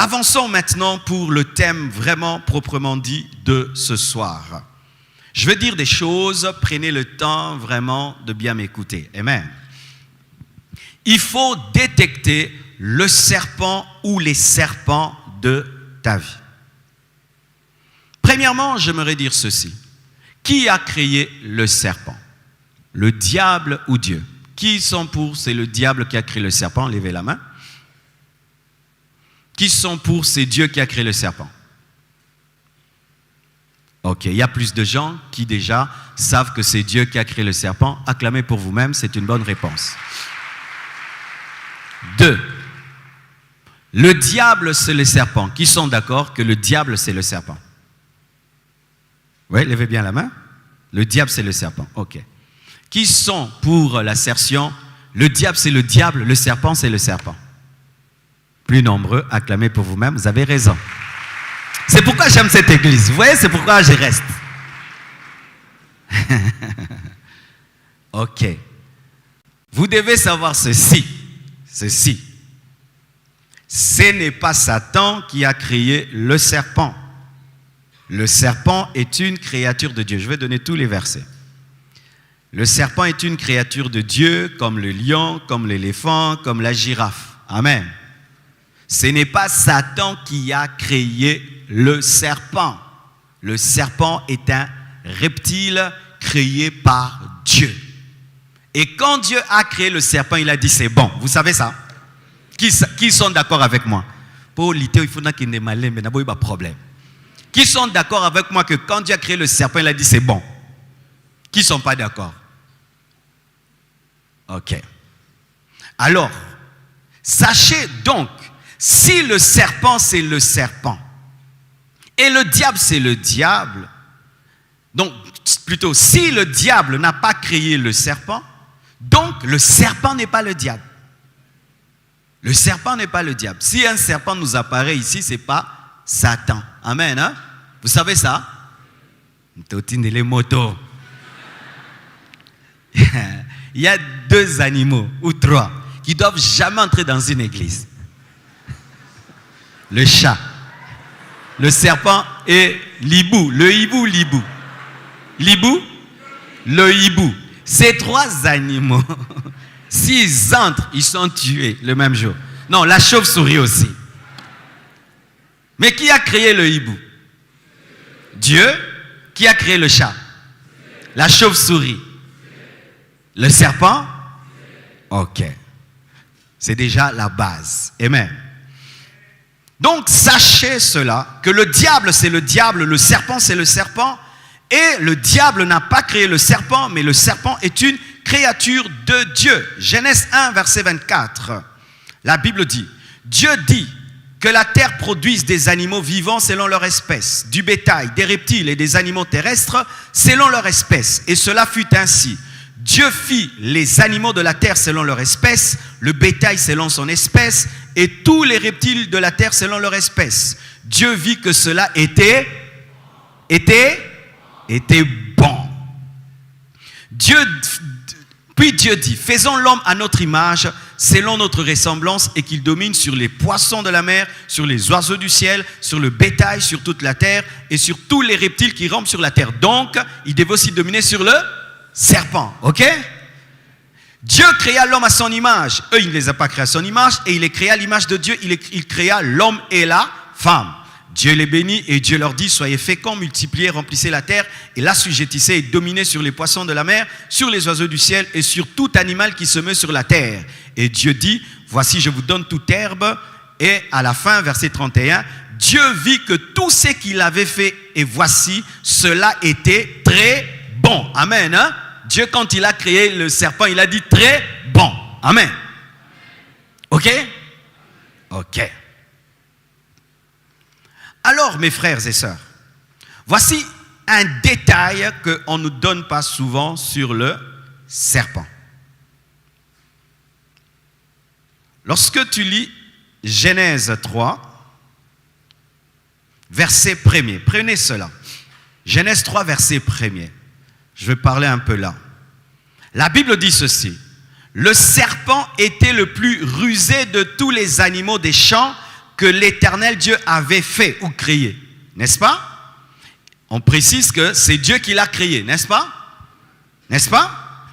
Avançons maintenant pour le thème vraiment proprement dit de ce soir. Je vais dire des choses, prenez le temps vraiment de bien m'écouter. Amen. Il faut détecter le serpent ou les serpents de ta vie. Premièrement, j'aimerais dire ceci. Qui a créé le serpent? Le diable ou Dieu? Qui sont pour? C'est le diable qui a créé le serpent. Levez la main. Qui sont pour? C'est Dieu qui a créé le serpent. Ok, il y a plus de gens qui déjà savent que c'est Dieu qui a créé le serpent. Acclamez pour vous-même, c'est une bonne réponse. 2. Le diable, c'est le serpent. Qui sont d'accord que le diable, c'est le serpent? Oui, levez bien la main. Le diable, c'est le serpent. Ok. Qui sont pour l'assertion? Le diable, c'est le diable, le serpent, c'est le serpent. Plus nombreux, acclamez pour vous-même, vous avez raison. C'est pourquoi j'aime cette église. Vous voyez, c'est pourquoi je reste. Ok. Vous devez savoir ceci. Ceci. Ce n'est pas Satan qui a créé le serpent. Le serpent est une créature de Dieu. Je vais donner tous les versets. Le serpent est une créature de Dieu, comme le lion, comme l'éléphant, comme la girafe. Amen. Ce n'est pas Satan qui a créé le serpent. Le serpent est un reptile créé par Dieu. Et quand Dieu a créé le serpent, il a dit c'est bon. Vous savez ça? Qui sont d'accord avec moi? Pour l'été, il faut qu'il n'y ait malin, mais il n'y a pas de problème. Qui sont d'accord avec moi que quand Dieu a créé le serpent, il a dit c'est bon? Qui ne sont pas d'accord? Ok. Alors, sachez donc, si le serpent c'est le serpent, et le diable c'est le diable, donc plutôt si le diable n'a pas créé le serpent, donc le serpent n'est pas le diable. Le serpent n'est pas le diable. Si un serpent nous apparaît ici, ce n'est pas Satan. Amen. Hein? Vous savez ça? Les motos. Il y a 2 animaux ou 3 qui ne doivent jamais entrer dans une église. Le chat, le serpent et l'hibou. Le hibou, l'hibou. L'hibou, le hibou. Ces 3 animaux, s'ils entrent, ils sont tués le même jour. Non, la chauve-souris aussi. Mais qui a créé le hibou? Dieu. Qui a créé le chat? La chauve-souris. Le serpent? Ok. C'est déjà la base. Amen. Donc, sachez cela, que le diable, c'est le diable, le serpent, c'est le serpent, et le diable n'a pas créé le serpent, mais le serpent est une créature de Dieu. Genèse 1, verset 24. La Bible dit, Dieu dit que la terre produise des animaux vivants selon leur espèce, du bétail, des reptiles et des animaux terrestres selon leur espèce. Et cela fut ainsi. Dieu fit les animaux de la terre selon leur espèce, le bétail selon son espèce, et tous les reptiles de la terre selon leur espèce. Dieu vit que cela était bon. Puis Dieu dit, faisons l'homme à notre image, selon notre ressemblance, et qu'il domine sur les poissons de la mer, sur les oiseaux du ciel, sur le bétail, sur toute la terre, et sur tous les reptiles qui rampent sur la terre. Donc, il devait aussi dominer sur le serpent, ok? Dieu créa l'homme à son image. Eux, il ne les a pas créés à son image, et il les créa à l'image de Dieu. Il créa l'homme et la femme. Dieu les bénit et Dieu leur dit, soyez féconds, multipliez, remplissez la terre et l'assujettissez et dominez sur les poissons de la mer, sur les oiseaux du ciel et sur tout animal qui se meut sur la terre. Et Dieu dit, voici je vous donne toute herbe. Et à la fin, verset 31, Dieu vit que tout ce qu'il avait fait et voici, cela était très bon. Amen. Hein? Dieu, quand il a créé le serpent, il a dit très bon. Amen. Ok? Ok. Alors, mes frères et sœurs, voici un détail qu'on ne nous donne pas souvent sur le serpent. Lorsque tu lis Genèse 3, verset 1er, prenez cela. Genèse 3, verset 1er. Je vais parler un peu là. La Bible dit ceci. Le serpent était le plus rusé de tous les animaux des champs que l'Éternel Dieu avait fait ou créé, n'est-ce pas? On précise que c'est Dieu qui l'a créé, n'est-ce pas? N'est-ce pas?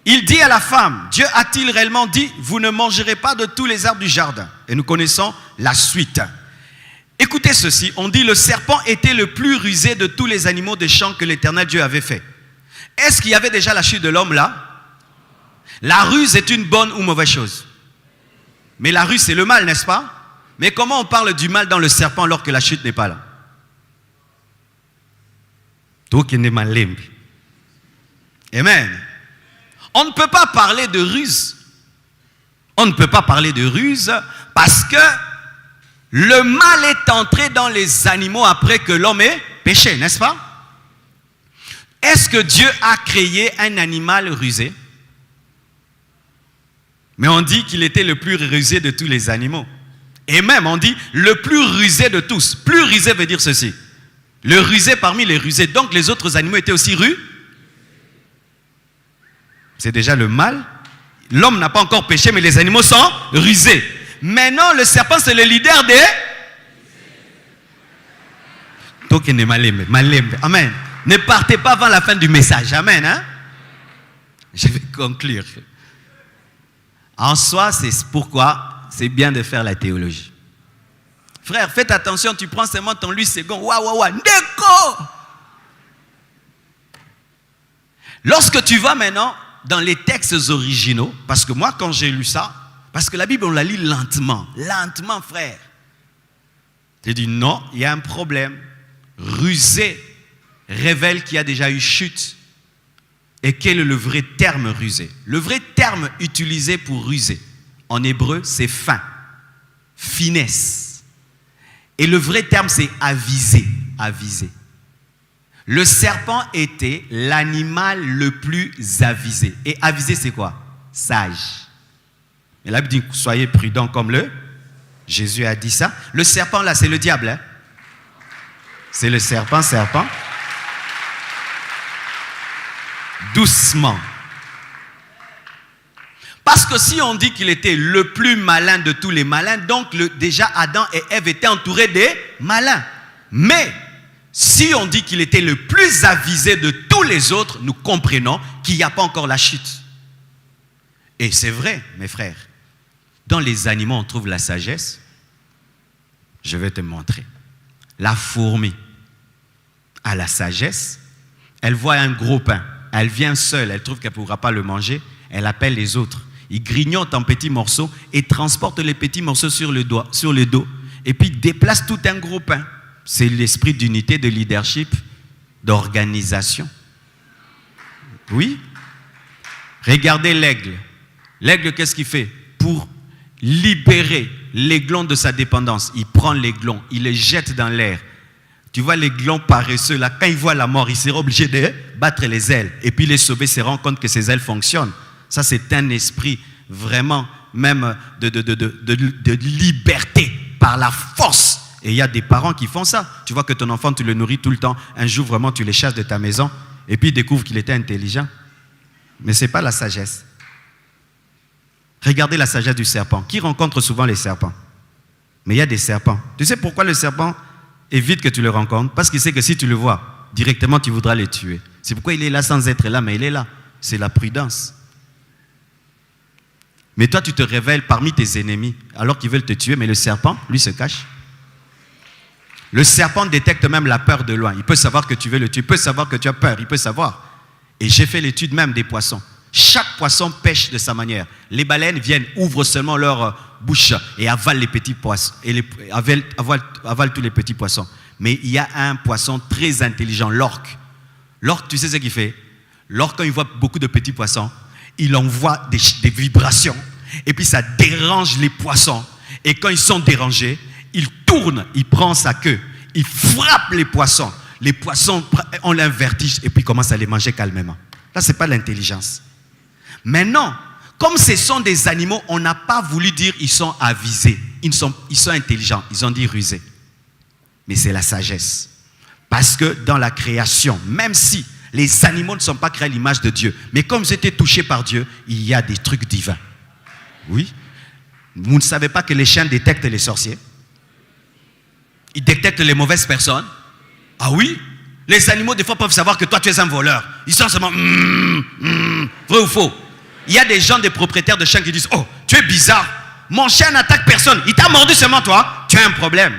Il dit à la femme, Dieu a-t-il réellement dit, vous ne mangerez pas de tous les arbres du jardin? Et nous connaissons la suite. Écoutez ceci, on dit le serpent était le plus rusé de tous les animaux des champs que l'Éternel Dieu avait fait. Est-ce qu'il y avait déjà la chute de l'homme là? La ruse est une bonne ou mauvaise chose? Mais la ruse c'est le mal, n'est-ce pas? Mais comment on parle du mal dans le serpent alors que la chute n'est pas là? Tout qui n'est mal. Amen. On ne peut pas parler de ruse. On ne peut pas parler de ruse parce que le mal est entré dans les animaux après que l'homme ait péché, n'est-ce pas? Est-ce que Dieu a créé un animal rusé? Mais on dit qu'il était le plus rusé de tous les animaux. Et même on dit le plus rusé de tous. Plus rusé veut dire ceci. Le rusé parmi les rusés. Donc les autres animaux étaient aussi rusés. C'est déjà le mal. L'homme n'a pas encore péché, mais les animaux sont rusés. Maintenant, le serpent, c'est le leader des... Amen. Ne partez pas avant la fin du message. Amen. Hein? Je vais conclure. En soi, c'est pourquoi c'est bien de faire la théologie. Frère, faites attention, tu prends seulement ton 8 secondes. Waouh, Ndeko! Lorsque tu vas maintenant dans les textes originaux, parce que moi, quand j'ai lu ça, parce que la Bible, on la lit lentement, frère. J'ai dit non, il y a un problème. Rusé révèle qu'il y a déjà eu chute. Et quel est le vrai terme rusé? Le vrai terme utilisé pour ruser, en hébreu, c'est fin, finesse. Et le vrai terme, c'est aviser, aviser. Le serpent était l'animal le plus avisé. Et avisé, c'est quoi? Sage. Et la Bible dit, soyez prudents comme le. Jésus a dit ça. Le serpent, là, c'est le diable. Hein? C'est le serpent. Doucement. Parce que si on dit qu'il était le plus malin de tous les malins, donc déjà Adam et Ève étaient entourés des malins. Mais si on dit qu'il était le plus avisé de tous les autres, nous comprenons qu'il n'y a pas encore la chute. Et c'est vrai, mes frères. Dans les animaux, on trouve la sagesse. Je vais te montrer. La fourmi a la sagesse. Elle voit un gros pain. Elle vient seule. Elle trouve qu'elle ne pourra pas le manger. Elle appelle les autres. Ils grignotent en petits morceaux et transportent les petits morceaux sur le dos. Et puis déplacent tout un gros pain. C'est l'esprit d'unité, de leadership, d'organisation. Oui. Regardez l'aigle. L'aigle, qu'est-ce qu'il fait? Pour libérer l'aiglon de sa dépendance, il prend l'aiglon, il le jette dans l'air. Tu vois l'aiglon paresseux, là, quand il voit la mort, il sera obligé de battre les ailes. Et puis les sauver, se rend compte que ses ailes fonctionnent. Ça, c'est un esprit vraiment même de liberté par la force. Et il y a des parents qui font ça. Tu vois que ton enfant, tu le nourris tout le temps. Un jour, vraiment, tu les chasses de ta maison. Et puis, il découvre qu'il était intelligent. Mais ce n'est pas la sagesse. Regardez la sagesse du serpent. Qui rencontre souvent les serpents? Mais il y a des serpents. Tu sais pourquoi le serpent évite que tu le rencontres? Parce qu'il sait que si tu le vois, directement, tu voudras le tuer. C'est pourquoi il est là sans être là, mais il est là. C'est la prudence. Mais toi, tu te révèles parmi tes ennemis, alors qu'ils veulent te tuer, mais le serpent, lui, se cache. Le serpent détecte même la peur de loin. Il peut savoir que tu veux le tuer. Il peut savoir que tu as peur. Il peut savoir. Et j'ai fait l'étude même des poissons. Chaque poisson pêche de sa manière. Les baleines viennent, ouvrent seulement leur bouche et avalent les petits poissons. Et avalent tous les petits poissons. Mais il y a un poisson très intelligent, l'orque. L'orque, tu sais ce qu'il fait? L'orque, quand il voit beaucoup de petits poissons, il envoie des vibrations. Et puis ça dérange les poissons. Et quand ils sont dérangés, il tourne, il prend sa queue, il frappe les poissons. Les poissons ont un vertige et puis commencent à les manger calmement. Là, ce n'est pas l'intelligence. Maintenant, comme ce sont des animaux, on n'a pas voulu dire ils sont avisés. Ils sont intelligents. Ils ont dit rusés. Mais c'est la sagesse. Parce que dans la création, même si les animaux ne sont pas créés à l'image de Dieu, mais comme ils étaient touchés par Dieu, il y a des trucs divins. Oui. Vous ne savez pas que les chiens détectent les sorciers? Ils détectent les mauvaises personnes. Ah oui? Les animaux, des fois, peuvent savoir que toi, tu es un voleur. Ils sont seulement... vrai ou faux? Il y a des gens, des propriétaires de chiens qui disent, oh, tu es bizarre. Mon chien n'attaque personne. Il t'a mordu seulement toi. Tu as un problème.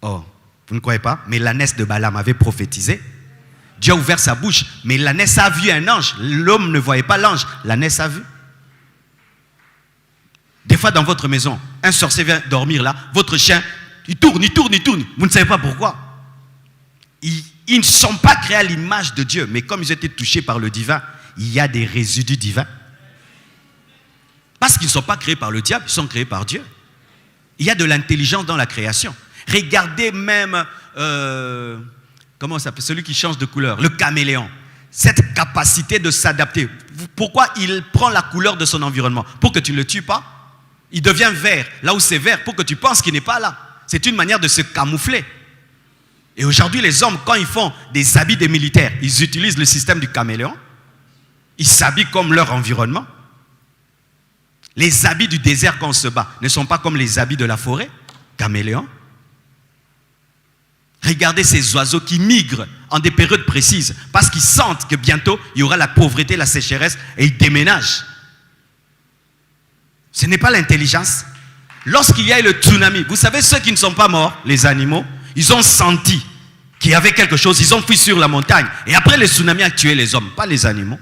Oh, vous ne croyez pas? Mais l'ânesse de Balaam avait prophétisé. Dieu a ouvert sa bouche. Mais l'ânesse a vu un ange. L'homme ne voyait pas l'ange. L'ânesse a vu. Des fois, dans votre maison, un sorcier vient dormir là. Votre chien, il tourne. Vous ne savez pas pourquoi. Ils ne sont pas créés à l'image de Dieu. Mais comme ils étaient touchés par le divin, il y a des résidus divins. Parce qu'ils ne sont pas créés par le diable, ils sont créés par Dieu. Il y a de l'intelligence dans la création. Regardez même, comment ça s'appelle, celui qui change de couleur, le caméléon. Cette capacité de s'adapter. Pourquoi il prend la couleur de son environnement? Pour que tu ne le tues pas. Il devient vert, là où c'est vert, pour que tu penses qu'il n'est pas là. C'est une manière de se camoufler. Et aujourd'hui, les hommes, quand ils font des habits des militaires, ils utilisent le système du caméléon. Ils s'habillent comme leur environnement. Les habits du désert quand on se bat ne sont pas comme les habits de la forêt, caméléon. Regardez ces oiseaux qui migrent en des périodes précises parce qu'ils sentent que bientôt il y aura la pauvreté, la sécheresse et ils déménagent. Ce n'est pas l'intelligence. Lorsqu'il y a eu le tsunami, vous savez ceux qui ne sont pas morts, les animaux, ils ont senti qu'il y avait quelque chose, ils ont fui sur la montagne et après le tsunami a tué les hommes, pas les animaux.